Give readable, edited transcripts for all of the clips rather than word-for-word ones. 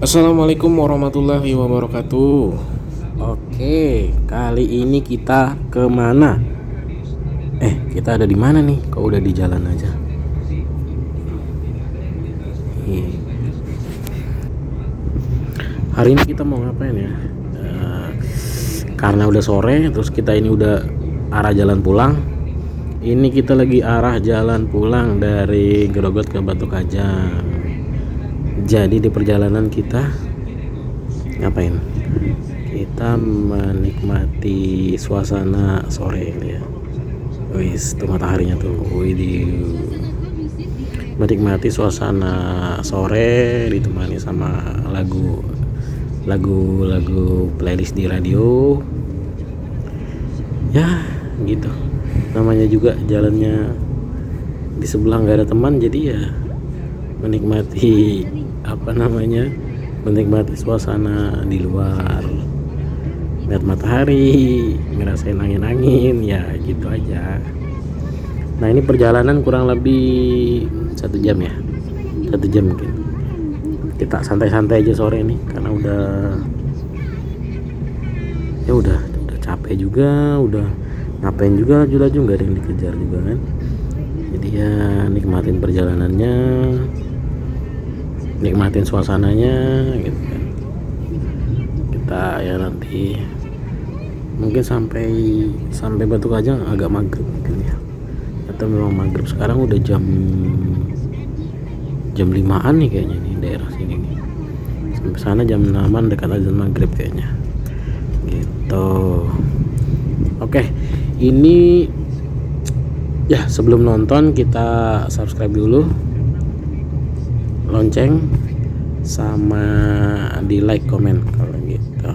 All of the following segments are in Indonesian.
Assalamualaikum warahmatullahi wabarakatuh. Oke, kali ini kita kemana? Kita ada di mana nih? Kok udah di jalan aja? Ih. Hari ini kita mau ngapain ya? Karena udah sore, terus kita ini udah arah jalan pulang. Ini kita lagi arah jalan pulang dari Grogot ke Batu Kajang. Jadi di perjalanan kita ngapain? Kita menikmati suasana sore ya. Wis, tuh mataharinya tuh. Widih. Menikmati suasana sore ditemani sama lagu playlist di radio. Ya, gitu. Namanya juga jalannya di sebelah nggak ada teman, jadi ya menikmati menikmati suasana di luar, lihat matahari, ngerasain angin-angin, ya gitu aja. Nah, ini perjalanan kurang lebih 1 jam ya, 1 jam mungkin. Kita santai-santai aja sore ini karena udah capek juga, udah ngapain juga nggak ada yang dikejar juga kan. Jadi ya nikmatin perjalanannya, nikmatin suasananya gitu kan. Kita ya nanti mungkin sampai Batu Kajang agak maghrib mungkin ya, atau memang maghrib. Sekarang udah jam 5-an nih kayaknya nih daerah sini nih. Sampai sana jam 6-an, dekat azan maghrib kayaknya gitu. Oke, ini ya sebelum nonton kita subscribe dulu, lonceng, sama di like, komen kalau gitu.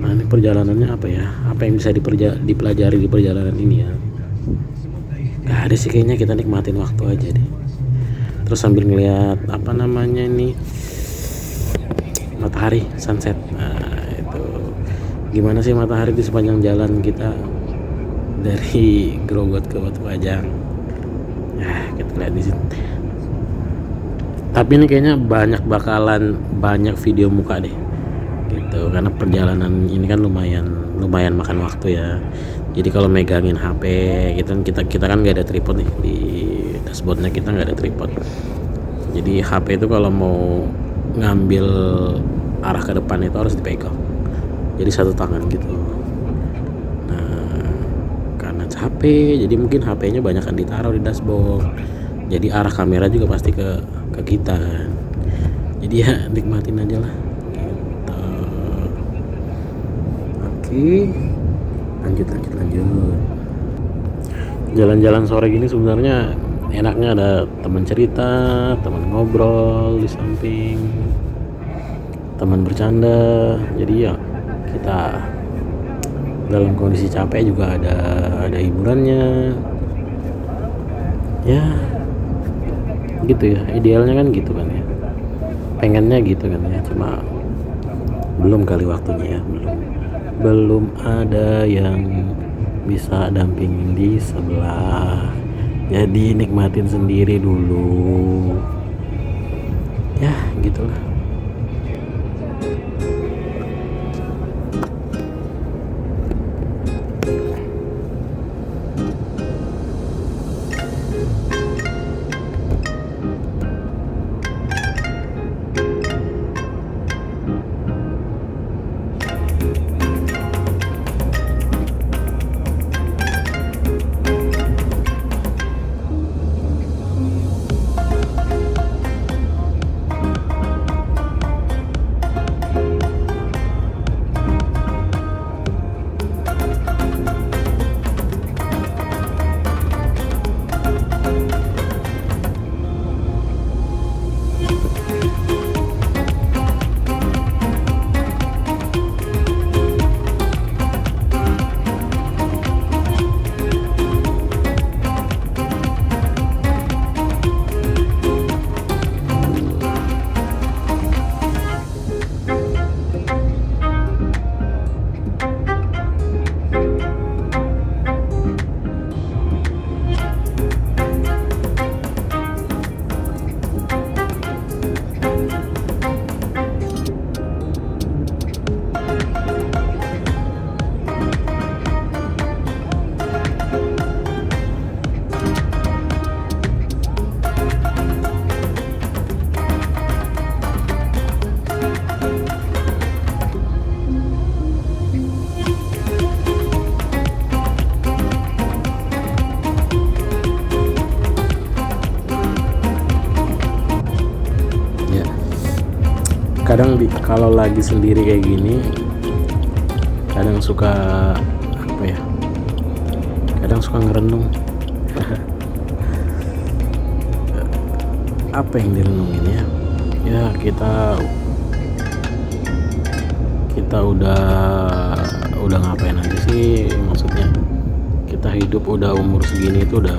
Nah, ini perjalanannya apa ya? Apa yang bisa dipelajari di perjalanan ini ya? Gak ada sih, kayaknya kita nikmatin waktu aja deh. Terus sambil ngeliat ini matahari sunset. Nah, itu gimana sih matahari di sepanjang jalan kita dari Grogot ke Batu Kajang. Nah, kita lihat di sini. Tapi ini kayaknya banyak video muka deh gitu, karena perjalanan ini kan lumayan makan waktu ya. Jadi kalau megangin HP gitu, kita kan nggak ada tripod nih, di dashboardnya kita nggak ada tripod. Jadi HP itu kalau mau ngambil arah ke depan itu harus dipegang, jadi satu tangan gitu. Nah, karena capek, jadi mungkin HP-nya banyak kan ditaruh di dashboard, jadi arah kamera juga pasti ke kita. Jadi ya nikmatin aja lah gitu. Oke, lanjut. Jalan-jalan sore gini sebenarnya enaknya ada teman cerita, teman ngobrol di samping, teman bercanda. Jadi ya kita dalam kondisi capek juga ada hiburannya ya, gitu ya. Idealnya kan gitu kan ya, pengennya gitu kan ya. Cuma belum kali waktunya ya, belum ada yang bisa dampingin di sebelah. Jadi nikmatin sendiri dulu ya, gitulah. kadang kalau lagi sendiri kayak gini kadang suka apa ya, kadang suka ngerenung. Apa yang direnungin ya? Ya kita udah ngapain aja sih, maksudnya kita hidup udah umur segini itu udah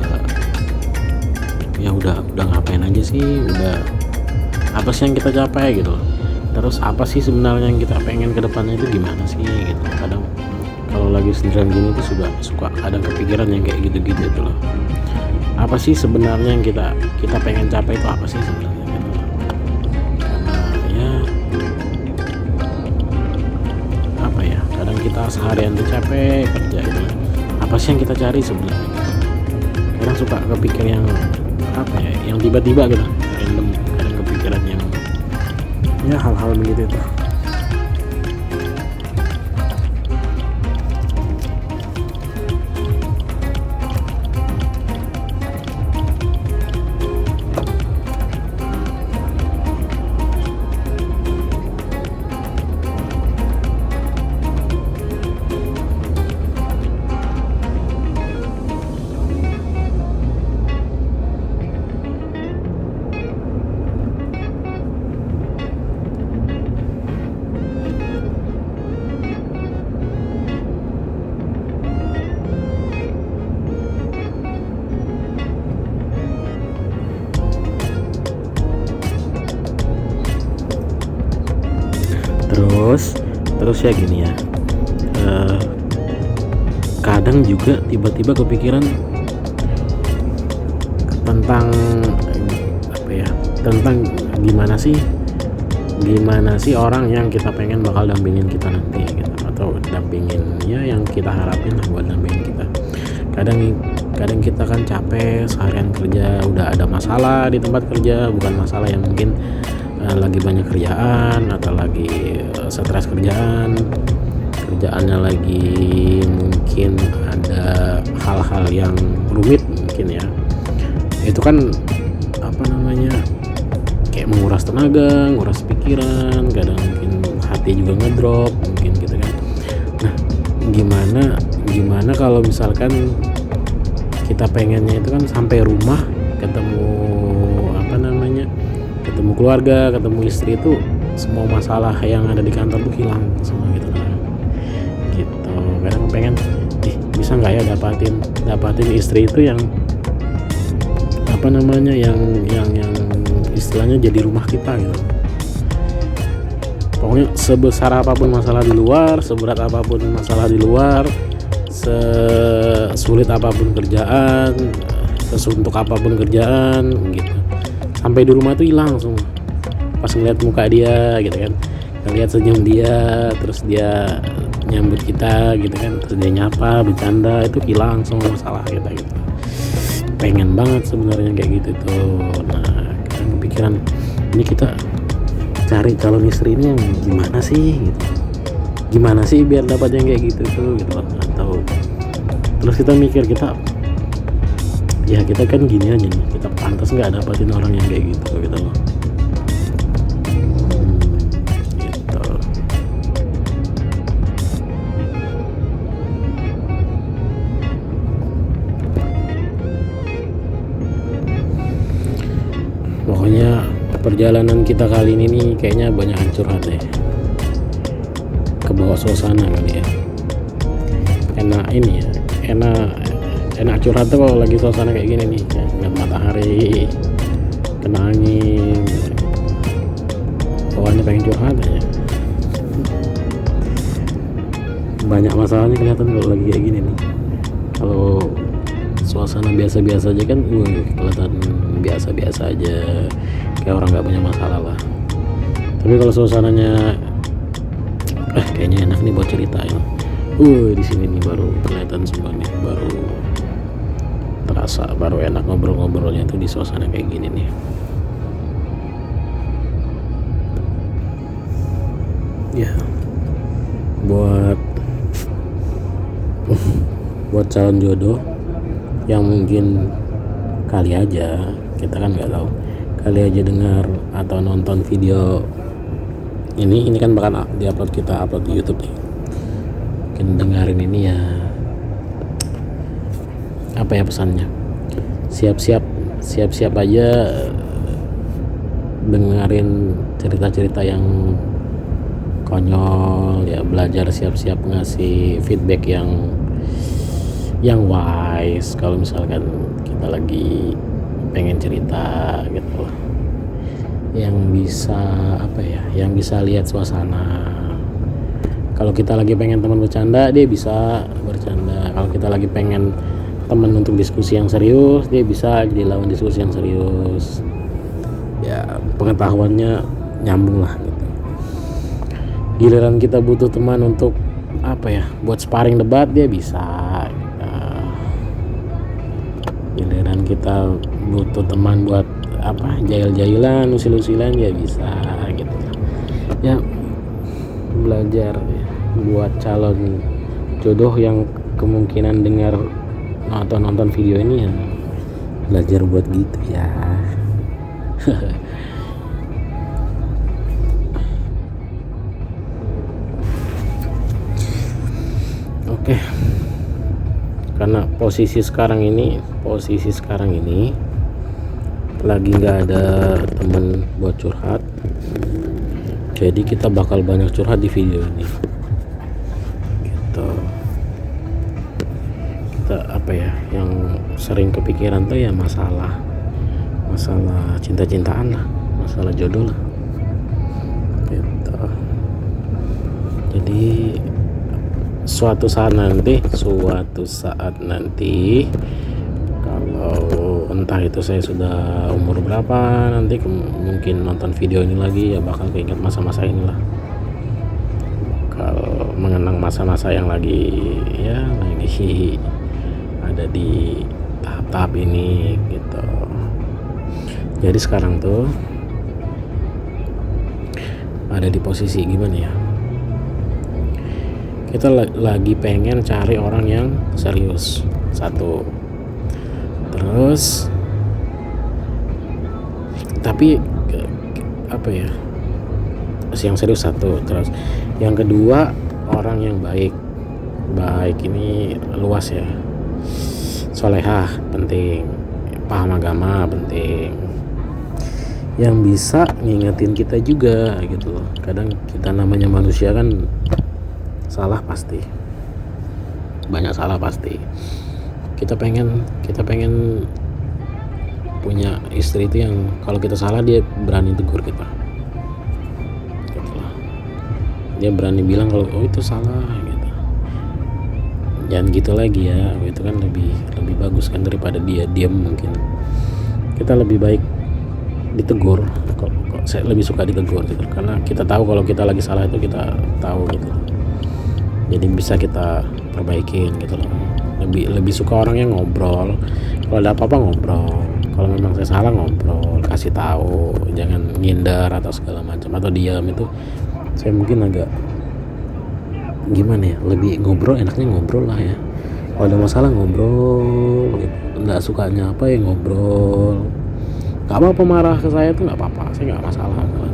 ngapain aja sih, udah apa sih yang kita capai gitu loh. Terus apa sih sebenarnya yang kita pengen ke depannya itu gimana sih gitu. Kadang kalau lagi sendirian gini tuh suka kadang kepikiran yang kayak gitu-gitu tuh loh. Apa sih sebenarnya yang kita pengen capai itu apa sih sebenarnya gitu. Karena ya apa ya, kadang kita seharian tuh capek kerja gitu. Apa sih yang kita cari sebenarnya? Kadang suka kepikir yang apa ya, yang tiba-tiba gitu, random, kadang kepikiran yang ya hal-hal begitu tuh. Terus ya gini ya, kadang juga tiba-tiba kepikiran tentang apa ya, tentang gimana sih orang yang kita pengen bakal dampingin kita nanti gitu, atau dampingin ya yang kita harapin lah buat dampingin kita. Kadang kita kan capek seharian kerja, udah ada masalah di tempat kerja, bukan masalah yang mungkin lagi banyak kerjaan atau lagi stres kerjaannya lagi mungkin ada hal-hal yang rumit mungkin ya, itu kan apa namanya, kayak menguras tenaga, nguras pikiran, kadang mungkin hati juga ngedrop mungkin gitu kan. Nah gimana kalau misalkan kita pengennya itu kan sampai rumah ketemu keluarga, ketemu istri, itu semua masalah yang ada di kantor tuh hilang semua gitu kan. Gitu. Kadang pengen bisa nggak ya dapatin istri itu yang apa namanya, yang istilahnya jadi rumah kita gitu. Pokoknya sebesar apapun masalah di luar, seberat apapun masalah di luar, sesulit apapun kerjaan, sesuntuk apapun kerjaan gitu, sampai di rumah tuh hilang semua. Pas ngeliat muka dia gitu kan, ngeliat senyum dia, terus dia nyambut kita gitu kan, terus dia nyapa, bercanda, itu hilang semua masalah kita gitu. Pengen banget sebenarnya kayak gitu tuh. Nah, kita kepikiran ini kita cari calon istri ini yang gimana sih gitu, gimana sih biar dapat yang kayak gitu tuh gitu. Atau terus kita mikir, kita kan gini aja nih, kita pantas nggak dapatin orang yang kayak gitu gitu loh. Gitu. Pokoknya perjalanan kita kali ini nih kayaknya banyak curhat ya, ke bawah suasana kali ya. Enak curhat tuh kalau lagi suasana kayak gini nih, ngeliat matahari, kena angin, bawaannya pengen curhat aja. Banyak masalahnya kelihatan kalau lagi kayak gini nih. Kalau suasana biasa-biasa aja kan kelihatan biasa-biasa aja, kayak orang nggak punya masalah lah. Tapi kalau suasananya kayaknya enak nih buat ceritain, di sini nih baru kelihatan semua nih, baru terasa, baru enak ngobrol-ngobrolnya tuh di suasana kayak gini nih. Ya, buat calon jodoh yang mungkin kali aja, kita kan nggak tahu, kali aja dengar atau nonton video ini kan bakal kita upload di YouTube nih. Mungkin dengerin ini ya, apa ya pesannya, siap-siap aja dengerin cerita-cerita yang konyol ya, belajar siap-siap ngasih feedback yang wise kalau misalkan kita lagi pengen cerita gitu, yang bisa yang bisa lihat suasana. Kalau kita lagi pengen teman bercanda, dia bisa bercanda. Kalau kita lagi pengen teman untuk diskusi yang serius, dia bisa jadi lawan diskusi yang serius ya, pengetahuannya nyambung lah gitu. Giliran kita butuh teman untuk buat sparring debat, dia bisa. Giliran kita butuh teman buat jail-jailan, usil-usilan, ya bisa gitu ya. Belajar ya, buat calon jodoh yang kemungkinan dengar atau nonton video ini ya, belajar buat gitu ya. Oke, karena posisi sekarang ini lagi nggak ada temen buat curhat, jadi kita bakal banyak curhat di video ini gitu. Kita yang sering kepikiran tuh ya masalah cinta-cintaan lah, masalah jodoh lah gitu. Jadi suatu saat nanti kalau entah itu saya sudah umur berapa, nanti mungkin nonton video ini lagi ya bakal keinget masa-masa inilah, kalau mengenang masa-masa yang lagi ada di tahap-tahap ini gitu. Jadi sekarang tuh ada di posisi gimana ya, kita lagi pengen cari orang yang serius satu, terus tapi yang serius satu, terus yang kedua orang yang baik ini luas ya, solehah penting, paham agama penting, yang bisa ngingetin kita juga gitu loh. Kadang kita namanya manusia kan salah pasti, banyak salah pasti. Kita pengen punya istri itu yang kalau kita salah dia berani tegur kita gitu loh. Dia berani bilang kalau itu salah gitu, jangan gitu lagi ya, itu kan lebih bagus kan daripada dia diam. Mungkin kita lebih baik ditegur. Kok saya lebih suka ditegur gitu, karena kita tahu kalau kita lagi salah, itu kita tahu gitu, jadi bisa kita perbaikin gitu loh. Lebih suka orang yang ngobrol, kalau ada apa-apa ngobrol, kalau memang saya salah ngobrol, kasih tahu, jangan ngindar atau segala macam atau diam. Itu saya mungkin agak gimana ya, lebih ngobrol, enaknya ngobrol lah ya. Kalau ada masalah ngobrol gitu. Nggak sukanya ngobrol. Gak apa-apa marah ke saya tuh, nggak apa-apa, saya nggak masalah kan.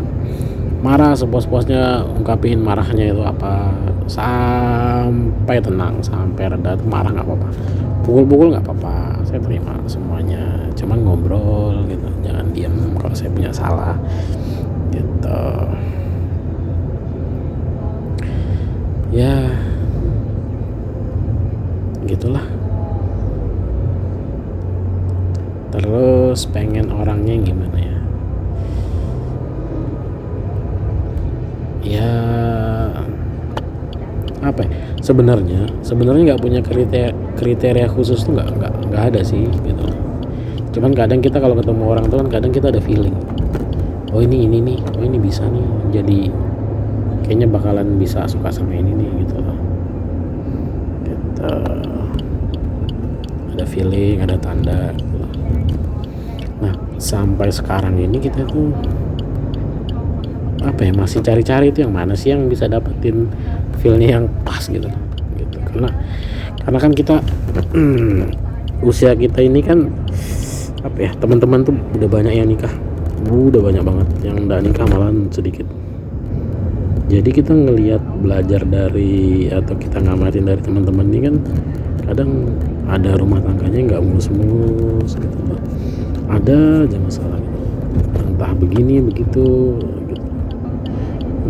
Marah sepuas-puasnya, ungkapin marahnya itu apa, sampai tenang, sampai reda tuh marah nggak apa-apa, pukul-pukul nggak apa-apa, saya terima semuanya. Cuman ngobrol gitu, jangan diam kalau saya punya salah gitu ya, gitulah. Terus pengen orangnya gimana ya, sebenarnya nggak punya kriteria khusus tuh, nggak ada sih gitu. Cuman kadang kita kalau ketemu orang tuh kan kadang kita ada feeling, oh ini nih, oh ini bisa nih, jadi kayaknya bakalan bisa suka sama ini nih gitu loh. Gitu. Ada feeling, ada tanda gitu loh. Nah sampai sekarang ini kita tuh masih cari-cari itu yang mana sih yang bisa dapetin feelnya yang pas gitu loh, gitu. Karena kan kita usia kita ini kan teman-teman tuh udah banyak yang nikah, udah banyak banget, yang udah nikah malahan sedikit Jadi kita ngelihat, belajar dari atau kita ngamatin dari teman-teman ini kan, kadang ada rumah tangganya nggak mulus-mulus gitu loh, ada aja masalah gitu, entah begini begitu gitu.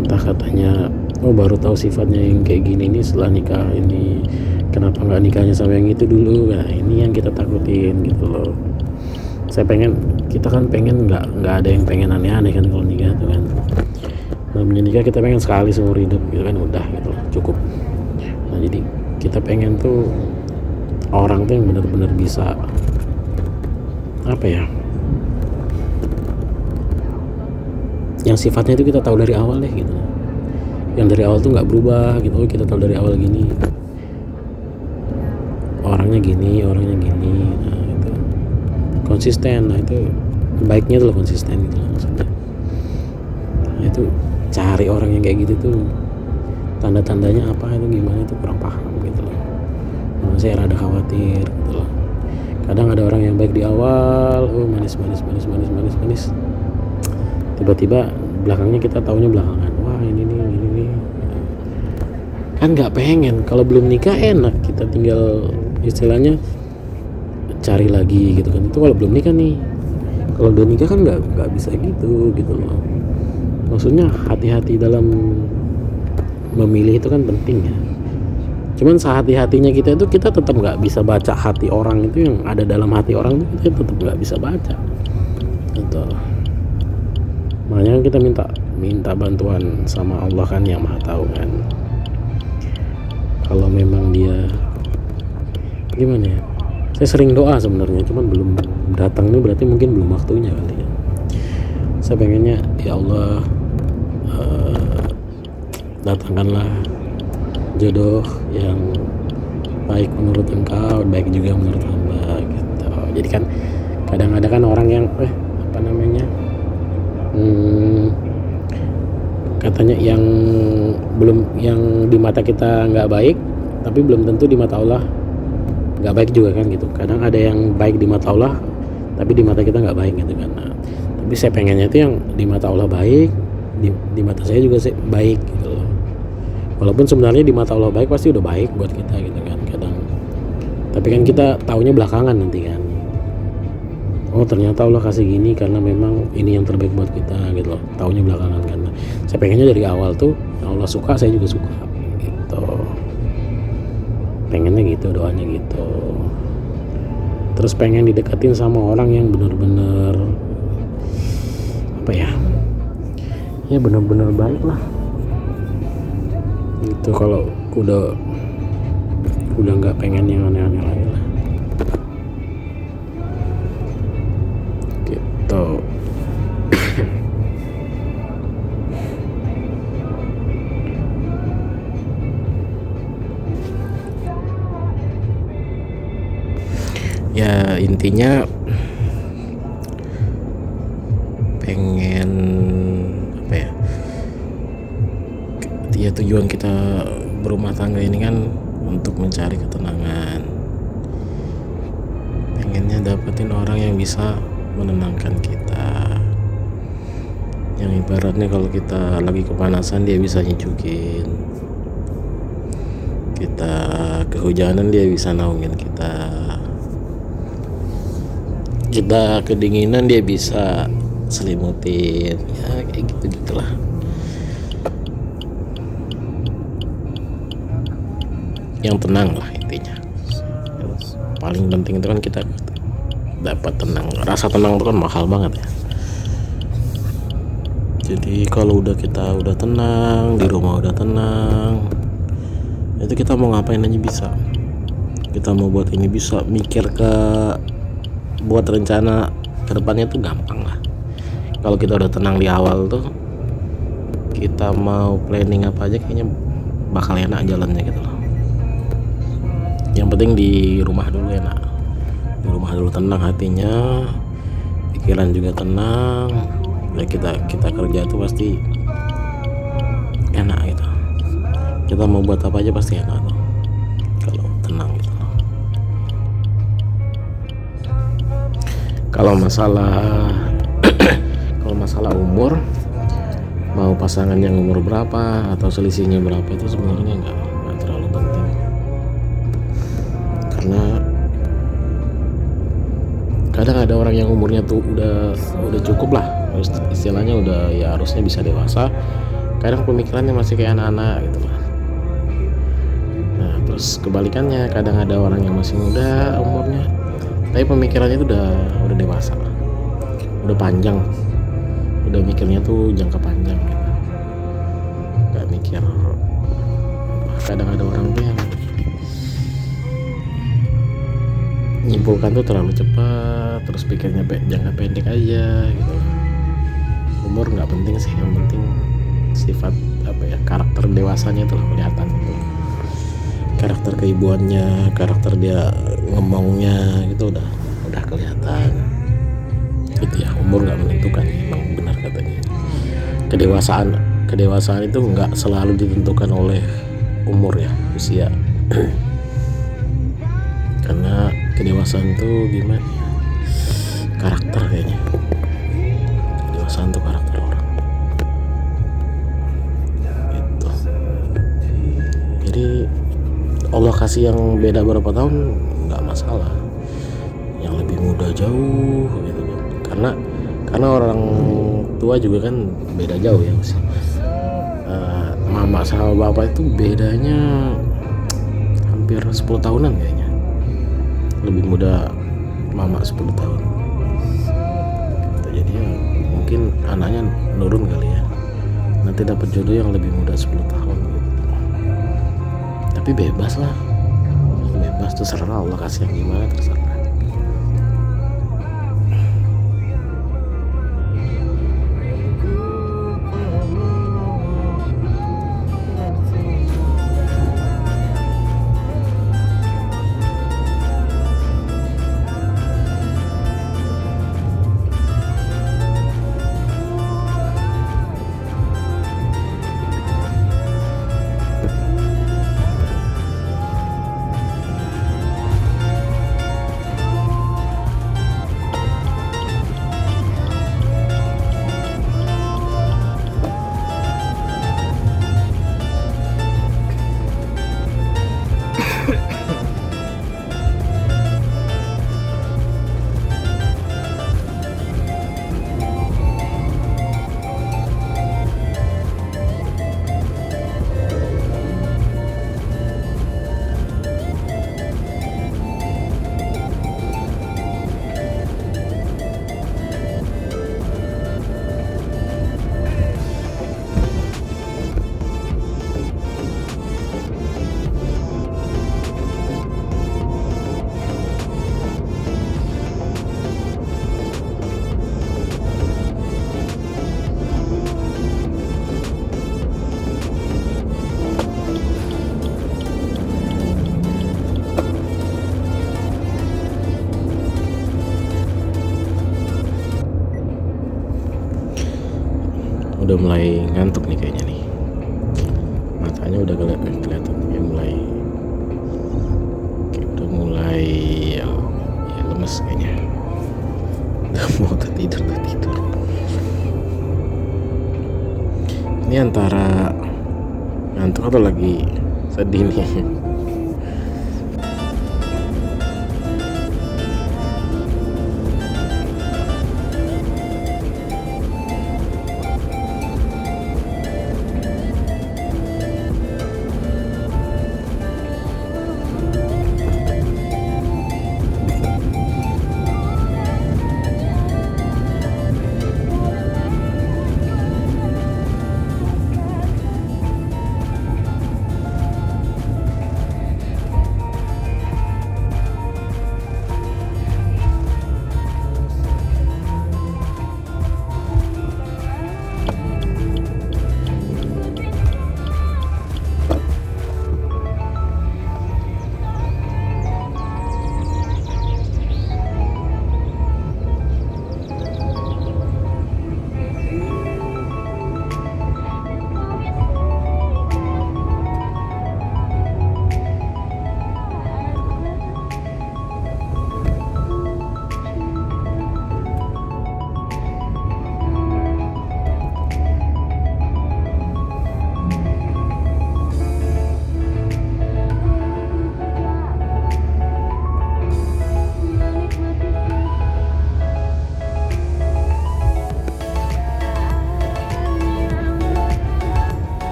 Entah katanya baru tahu sifatnya yang kayak gini ini setelah nikah, ini kenapa nggak nikahnya sama yang itu dulu. Nah ini yang kita takutin gitu loh. Kita kan pengen nggak ada yang pengen aneh-aneh kan kalau nikah tuh kan. Namanya nikah kita pengen sekali seumur hidup gitu kan, udah gitu loh, cukup. Nah jadi kita pengen tuh orang tuh yang benar-benar bisa apa ya, yang sifatnya itu kita tahu dari awal deh gitu, yang dari awal tuh nggak berubah gitu. Kita tahu dari awal gini orangnya gini. Nah itu konsisten. Nah itu baiknya tuh konsisten gitu loh maksudnya. Nah itu cari orang yang kayak gitu tuh tanda-tandanya apa, itu gimana, itu kurang paham gitu loh. Nah, saya rada khawatir gitu loh. Kadang ada orang yang baik di awal, manis, tiba-tiba belakangnya kita taunya belakangan, wah ini nih. Kan nggak pengen, kalau belum nikah enak, kita tinggal istilahnya cari lagi gitu kan. Itu kalau belum nikah nih. Kalau udah nikah kan nggak bisa gitu loh. Maksudnya hati-hati dalam memilih itu kan penting ya. Cuman sehati-hatinya kita itu, kita tetap nggak bisa baca hati orang itu, yang ada dalam hati orang itu kita tetap nggak bisa baca gitu. Makanya kita minta bantuan sama Allah kan, yang maha tahu kan. Kalau memang dia gimana ya, saya sering doa sebenarnya, cuman belum datang nih, berarti mungkin belum waktunya kali ya. Saya pengennya, ya Allah, datangkanlah jodoh yang baik menurut Engkau, baik juga menurut hamba gitu. Jadi kan kadang ada kan orang yang katanya yang di mata kita nggak baik, tapi belum tentu di mata Allah nggak baik juga kan gitu. Kadang ada yang baik di mata Allah tapi di mata kita nggak baik gitu kan. Nah, tapi saya pengennya itu yang di mata Allah baik, di mata saya juga baik gitu loh. Walaupun sebenarnya di mata Allah baik pasti udah baik buat kita gitu kan kadang. Tapi kan kita taunya belakangan nanti kan. Oh ternyata Allah kasih gini karena memang ini yang terbaik buat kita gitu loh. Taunya belakangan kan. Saya pengennya dari awal tuh Allah suka, saya juga suka gitu. Pengennya gitu, doanya gitu. Terus pengen dideketin sama orang yang benar-benar apa ya? Ya benar-benar baik lah. Itu kalau udah nggak pengen yang aneh-aneh lagi lah gitu. Ya intinya pengen apa ya, ya tujuan kita berumah tangga ini kan untuk mencari ketenangan. Pengennya dapetin orang yang bisa menenangkan kita, yang ibaratnya kalau kita lagi kepanasan dia bisa nyucukin kita, kehujanan dia bisa naungin kita kedinginan dia bisa selimutin, ya kayak gitulah. Yang tenang lah intinya. Paling penting itu kan kita dapat tenang. Rasa tenang itu kan mahal banget ya. Jadi kalau kita udah tenang, di rumah udah tenang, itu kita mau ngapain aja bisa. Kita mau buat ini bisa, mikir buat rencana ke depannya tuh gampang lah. Kalau kita udah tenang di awal tuh, kita mau planning apa aja kayaknya bakal enak jalannya gitu loh. Yang penting di rumah dulu enak, di rumah dulu tenang hatinya, pikiran juga tenang. Ya kita kerja tuh pasti enak gitu. Kita mau buat apa aja pasti enak tuh kalau tenang gitu. Kalau masalah umur, mau pasangan yang umur berapa atau selisihnya berapa itu sebenarnya nggak terlalu penting, karena kadang ada orang yang umurnya tuh udah cukup lah, istilahnya udah ya harusnya bisa dewasa, kadang pemikirannya masih kayak anak-anak gitu lah. Nah terus kebalikannya, kadang ada orang yang masih muda umurnya tapi pemikirannya itu udah dewasa, udah panjang, udah mikirnya tuh jangka panjang gitu. Gak mikir, kadang ada orang tuh yang nyimpulkan tuh terlalu cepat, terus pikirnya jangka pendek aja gitu. Umur nggak penting sih, yang penting sifat karakter dewasanya tuh kelihatan gitu, karakter keibuannya, karakter dia ngomongnya gitu udah kelihatan gitu ya. Umur nggak menentukan, emang benar katanya. Kedewasaan itu nggak selalu ditentukan oleh umur ya, usia. Karena kedewasaan tuh gimana ya, karakter kayaknya. Kedewasaan tuh karakter orang gitu. Jadi Allah kasih yang beda berapa tahun nggak masalah, yang lebih muda jauh gitu kan, karena orang tua juga kan beda jauh ya usia. Mama sama bapak itu bedanya hampir 10 tahunan kayaknya, lebih muda mama 10 tahun. Jadi ya mungkin anaknya nurun kali ya, nanti dapat jodoh yang lebih muda 10 tahun gitu. Tapi bebas lah, bebas, terserah Allah kasih yang gimana, terserah. Udah mulai ngantuk nih kayaknya nih, matanya udah kelihatan udah mulai ya lemes kayaknya, udah mau tidur. Ini antara ngantuk atau lagi sedih nih.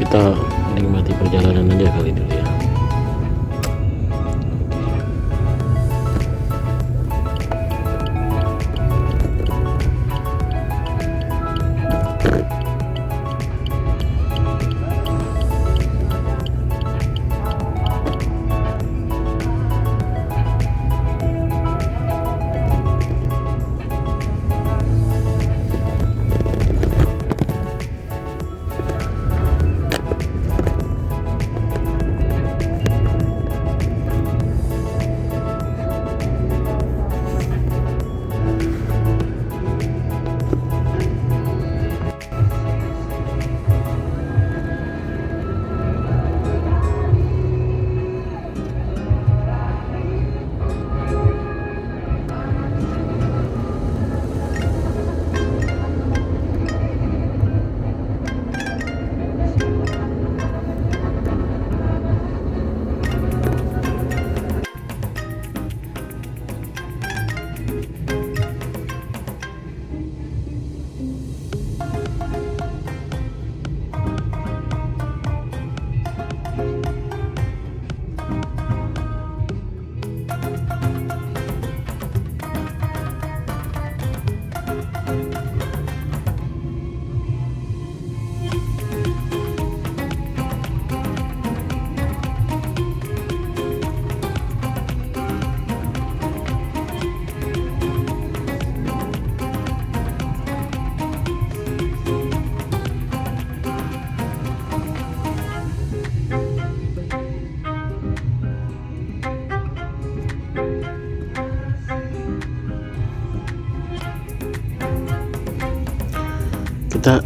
Kita menikmati perjalanan aja kali dulu ya. Kita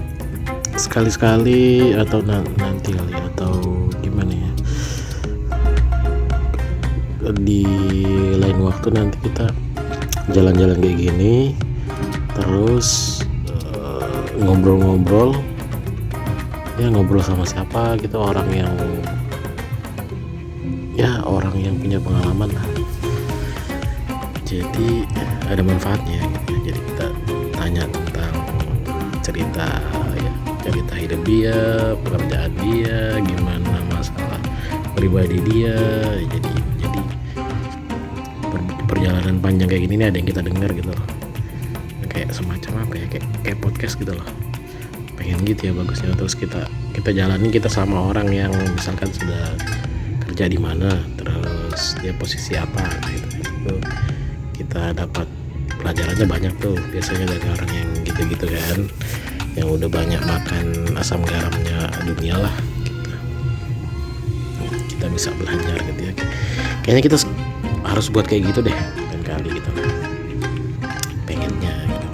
sekali-sekali atau nanti kali atau gimana ya, di lain waktu nanti kita jalan-jalan kayak gini terus ngobrol-ngobrol ya, ngobrol sama siapa gitu, orang yang punya pengalaman lah, jadi ada manfaatnya gitu. Jadi kita tanya tentang cerita hidup dia, pekerjaan dia, gimana masalah pribadi dia. Jadi perjalanan panjang kayak gini nih ada yang kita dengar gitu loh, kayak semacam apa ya, kayak podcast gitu loh, pengen gitu ya bagusnya. Terus kita jalani, kita sama orang yang misalkan sudah kerja di mana, terus dia posisi apa gitu. Kita dapat pelajarannya banyak tuh biasanya dari orang yang gitu-gitu kan, yang udah banyak makan asam garamnya dunia lah gitu. Kita bisa belajar gitu ya, kayaknya kita harus buat kayak gitu deh lain kali gitu, pengennya gitu.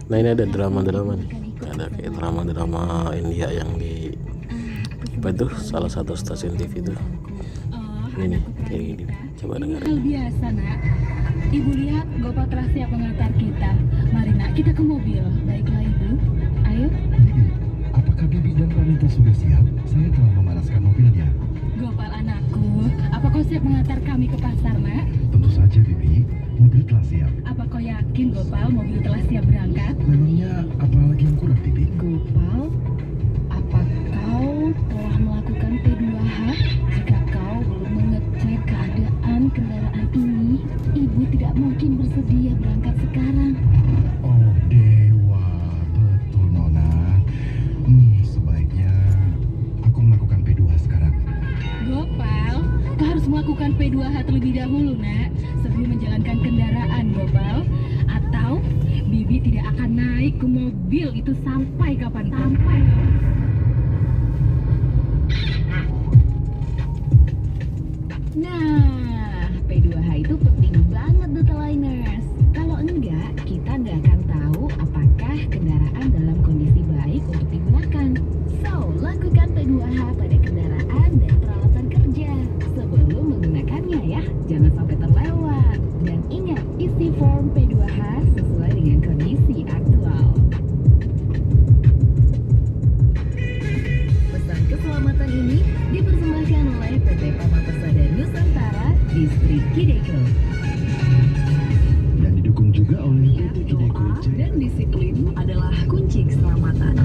Nah ini ada drama-drama nih, ada kayak drama-drama India yang di apa itu salah satu stasiun TV itu. Ini nih kayak gini, coba dengerin. Hal biasa nak, ibu lihat Gopal telah siap mengantar kita. Mari nak, kita ke mobil. Baiklah ibu, ayo. Apakah Bibi dan Pranita sudah siap? Saya telah memanaskan mobilnya. Gopal anakku, apa kau siap mengantar kami ke pasar, Nak? Tentu saja, Bibi. Mobil telah siap. Apa kau yakin, Gopal, mobil telah siap berangkat? Memangnya apa lagi yang kurang, Bibi? Gopal, apa kau telah melakukan P2H? Jika kau belum mengecek keadaan kendaraan ini, ibu tidak mungkin bersedia berangkat sekarang. Oh, Dewa. Betul, Nona. Sebaiknya aku melakukan P2 sekarang. Gopal, kau harus melakukan P2H terlebih dahulu, Nak, sebelum menjalankan kendaraan, Gopal. Atau Bibi tidak akan naik ke mobil itu sampai kapanpun. Nah, P2H itu penting banget, Detaliners. Kalau enggak, kita nggak akan tahu apakah kendaraan dalam kondisi baik untuk digunakan. So, lakukan P2H pada kendaraan dan peralatan kerja sebelum menggunakannya ya. Jangan sampai terlewat. Dan ingat, isi form P2H sesuai dengan kondisi aktual. Pesan keselamatan ini dipersembahkan oleh PT Pama Persada Nusantara, Distrik Kideko. Dan didukung juga oleh Niat, PT Kideko doa, Jaya. dan disiplin adalah kunci keselamatan.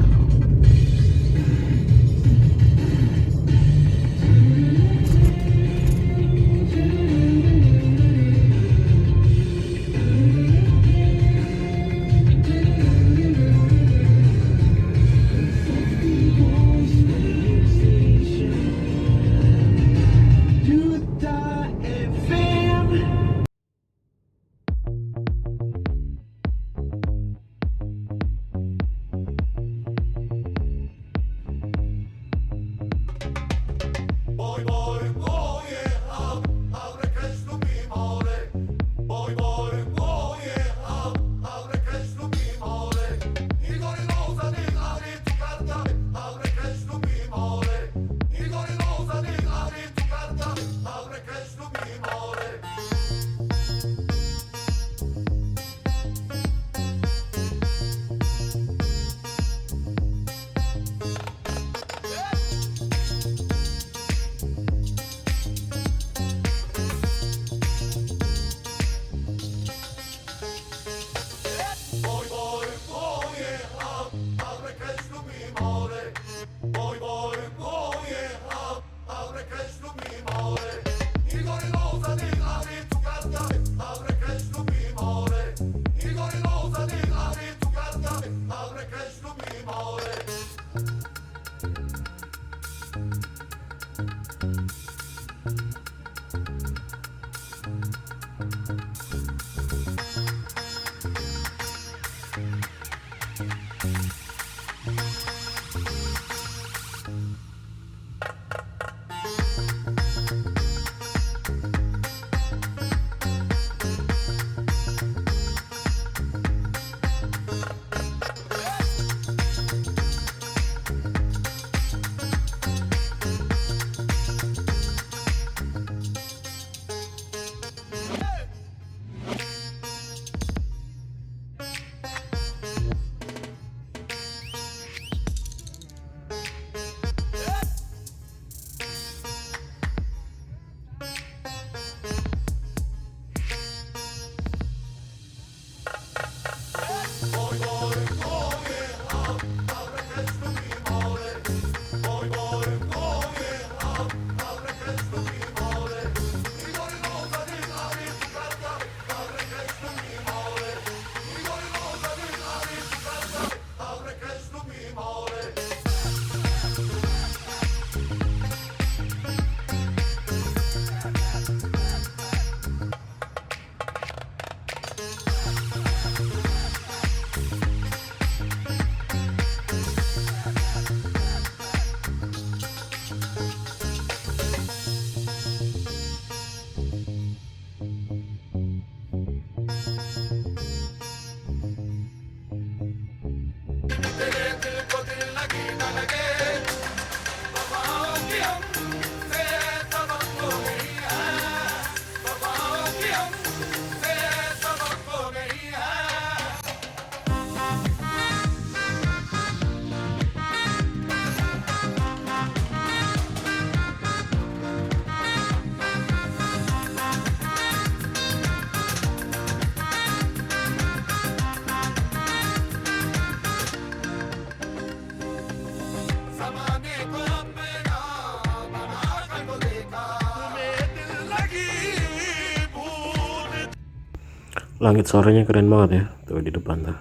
Langit sorenya keren banget ya, tuh di depan tuh,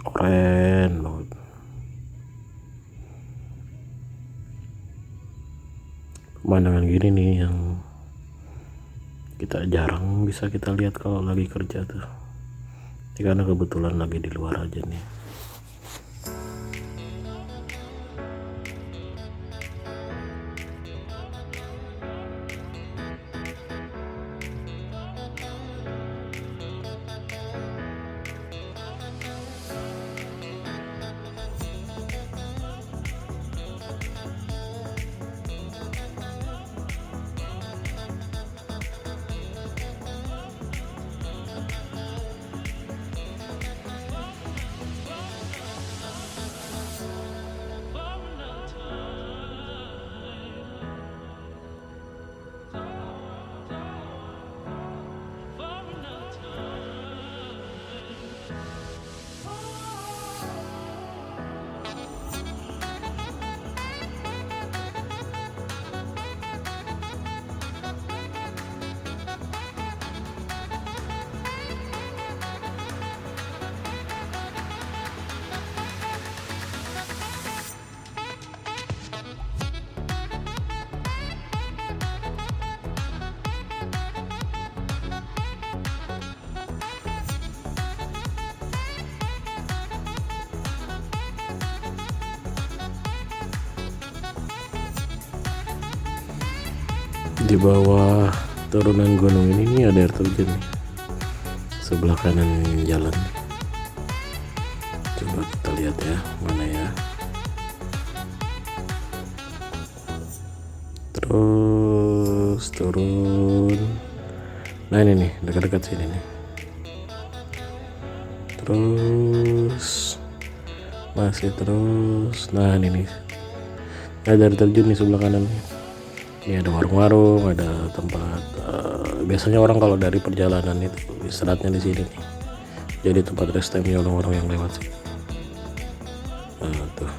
keren banget. Pemandangan gini nih yang kita jarang bisa kita lihat kalau lagi kerja tuh. Ini karena kebetulan lagi di luar aja nih. Di bawah turunan gunung ini nih ada air terjun nih, sebelah kanan jalan nih. Coba kita lihat ya, mana ya. Terus turun, nah ini nih dekat-dekat sini nih. Terus masih terus, nah ini nih ada air terjun nih sebelah kanan nih. Ini ada warung-warung, ada tempat biasanya orang kalau dari perjalanan itu istirahatnya di sini nih. Jadi tempat rest time-nya orang-orang yang lewat sih. Nah, tuh.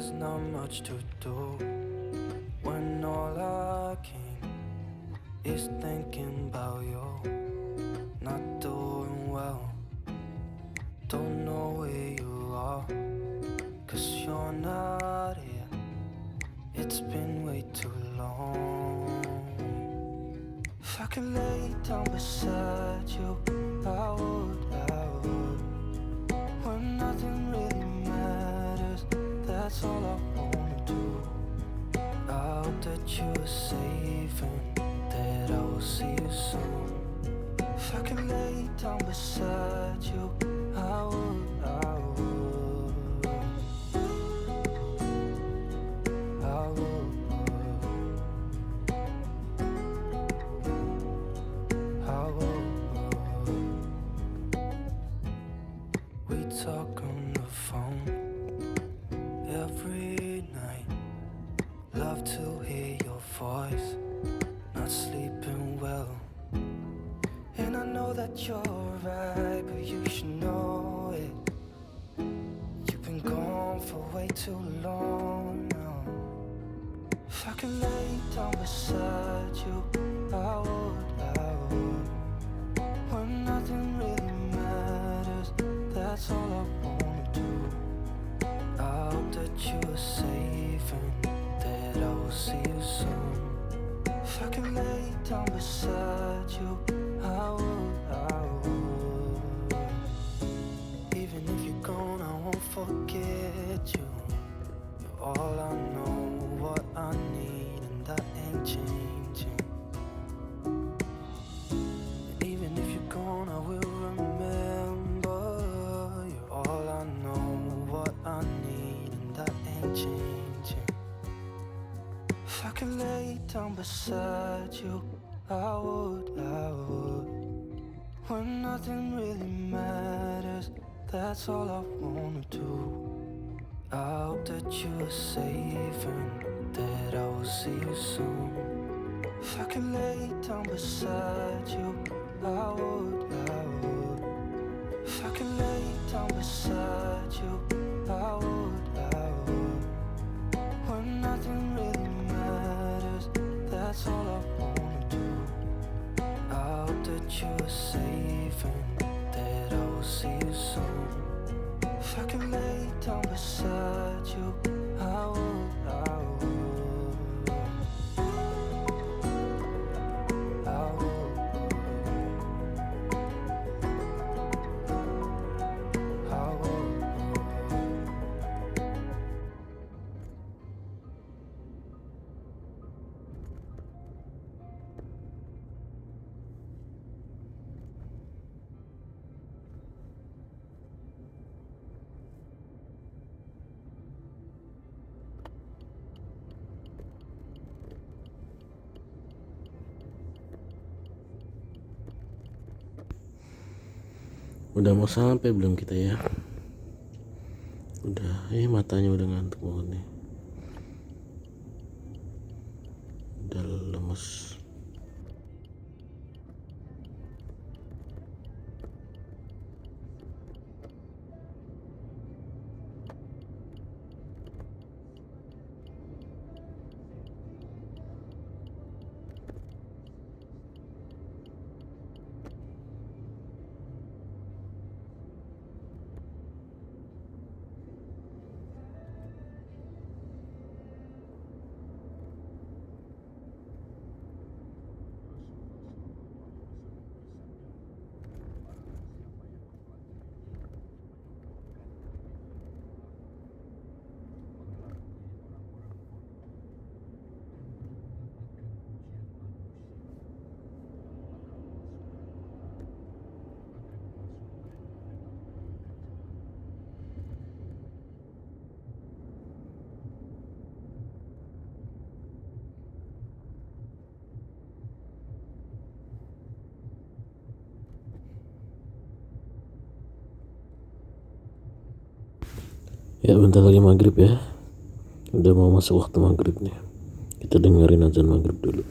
there's not much to do when all I can is thinking about you. Not doing well, don't know where you are, 'cause you're not here. It's been way too long. If I could lay down beside you, I would. When nothing really matters, that's all I wanna do. I hope that you are safe and that I will see you soon. If I could lay down beside you, I would. I would. We talk on the phone every night. Love to hear your voice. Not sleeping well, and I know that you're right, but you should know it. You've been gone for way too long now. If I could lay down beside you, I would. When nothing really matters, that's all I wanna do. I hope that you are safe and that I will see you soon. If I could lay down beside you, I would. Even if you're gone, I won't forget you. You're all I know, what I need, and that ain't changing. And even if you're gone, I will remember. You're all I know, what I need, and that ain't changing. If I could lay down beside you, I would. When nothing really matters, that's all I wanna do. I hope that you are safe and that I will see you soon. If I could lay down beside you, I would. If I could lay down beside you, I would. When nothing really matters, that's all I wanna do. I hope that you are safe and that I will see you soon. If I could lay down beside you, I would. I would. I would. I would. Udah mau sampai belum kita ya? Udah, matanya udah ngantuk banget nih. Udah lemes. Ya bentar lagi maghrib ya. Udah mau masuk waktu maghrib nih. Kita dengerin azan maghrib dulu.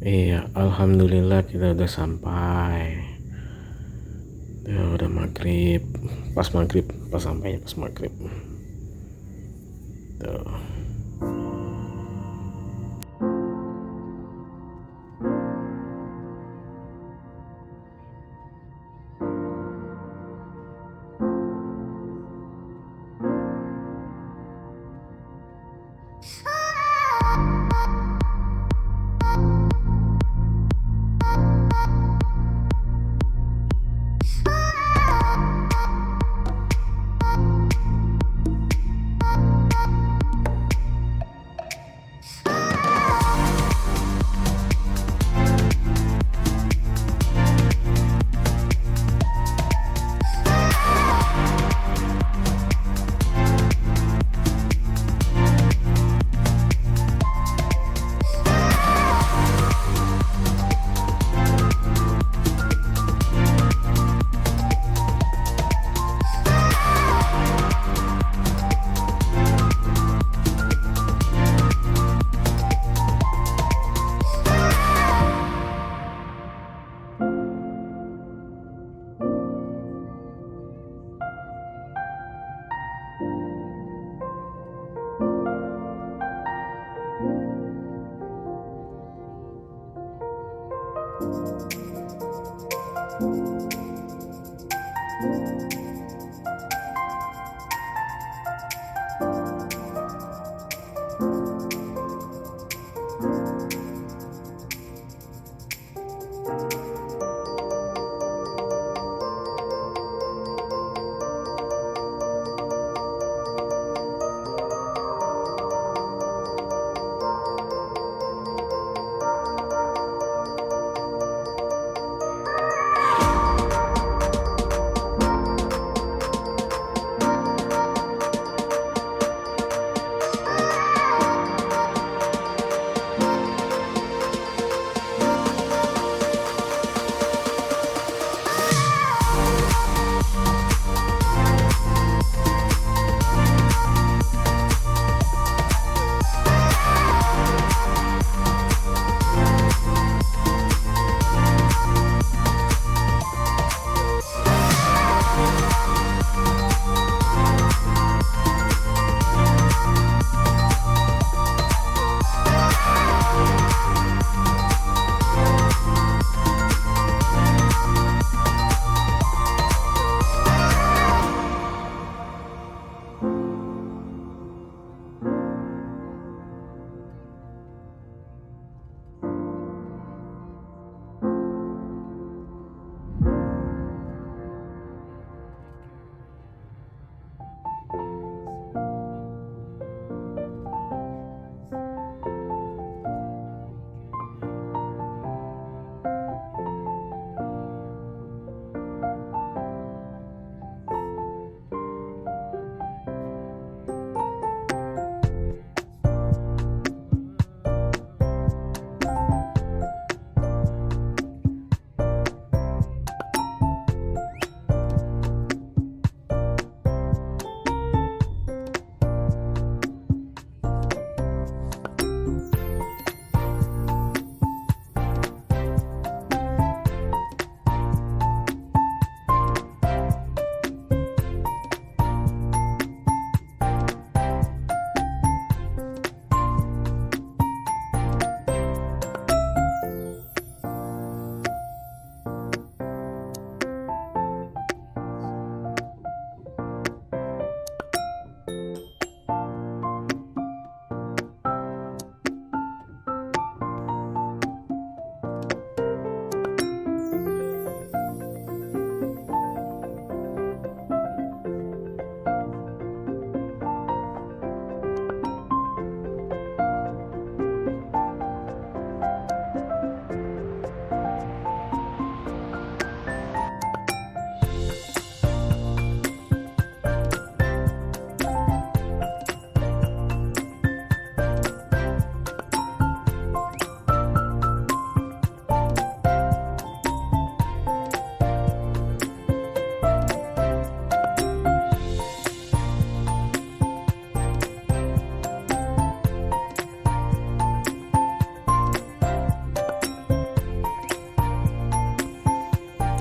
Iya, alhamdulillah kita udah sampai. Udah maghrib, pas sampainya pas maghrib. Tuh.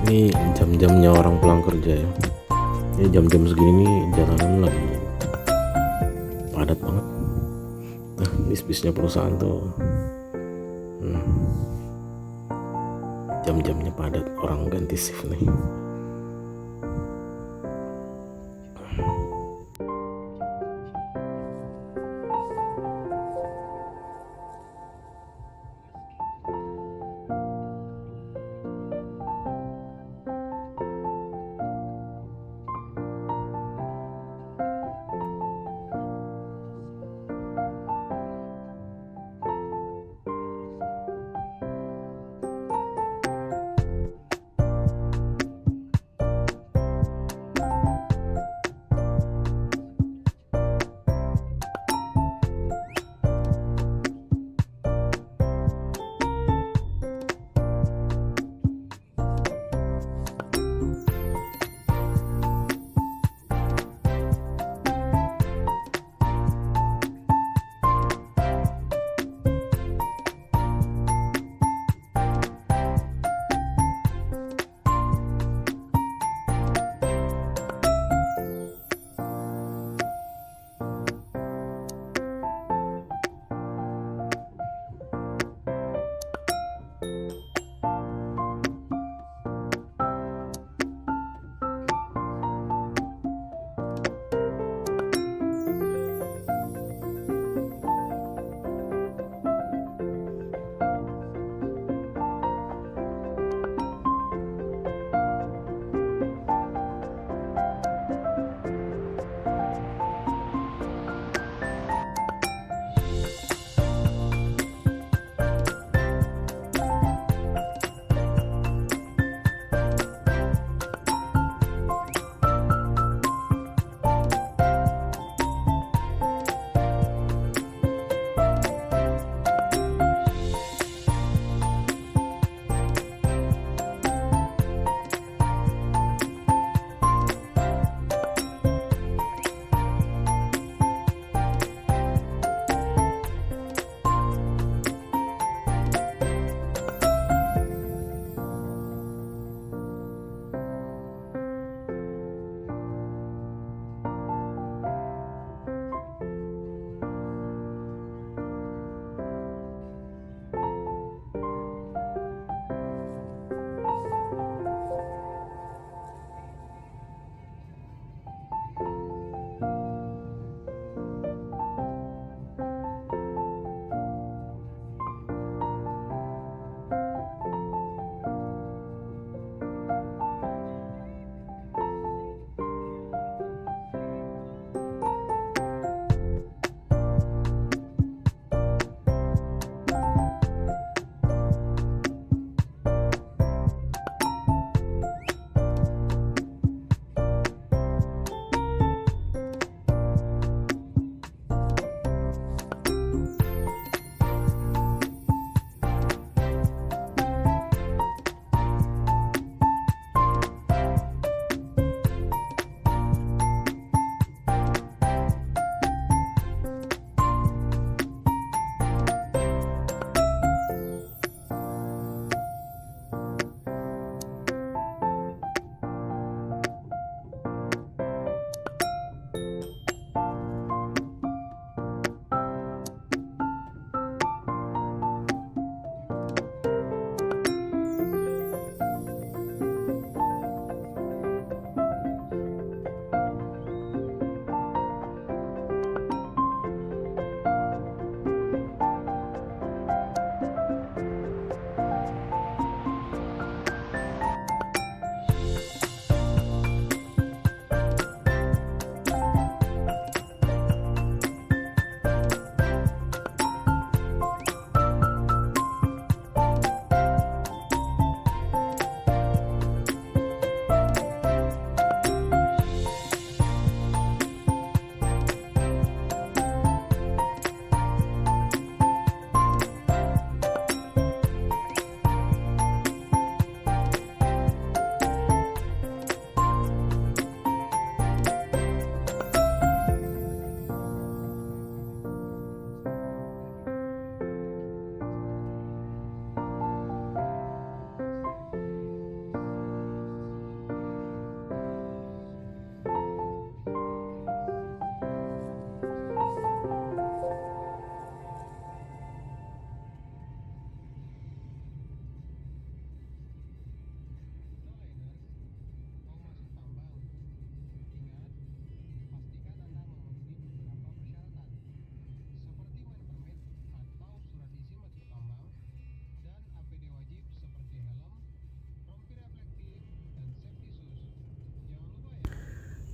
Ini jam-jamnya orang pulang kerja ya. Ini jam-jam segini nih jalanan lagi padat banget. Nah, bis-bisnya perusahaan tuh jam-jamnya padat, orang ganti shift nih.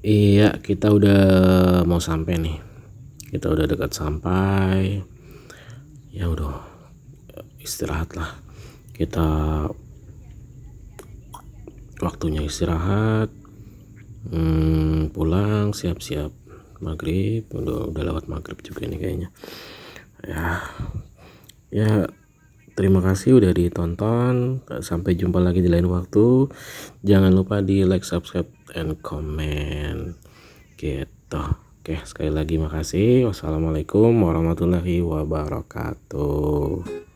Iya, kita udah mau sampai nih. Kita udah dekat sampai. Ya udah, istirahat lah. Kita waktunya istirahat. Pulang, siap-siap maghrib. Udah lewat maghrib juga nih kayaknya. Ya, terima kasih udah ditonton. Sampai jumpa lagi di lain waktu. Jangan lupa di like, subscribe, and comment gitu. Oke, sekali lagi makasih. Wassalamualaikum warahmatullahi wabarakatuh.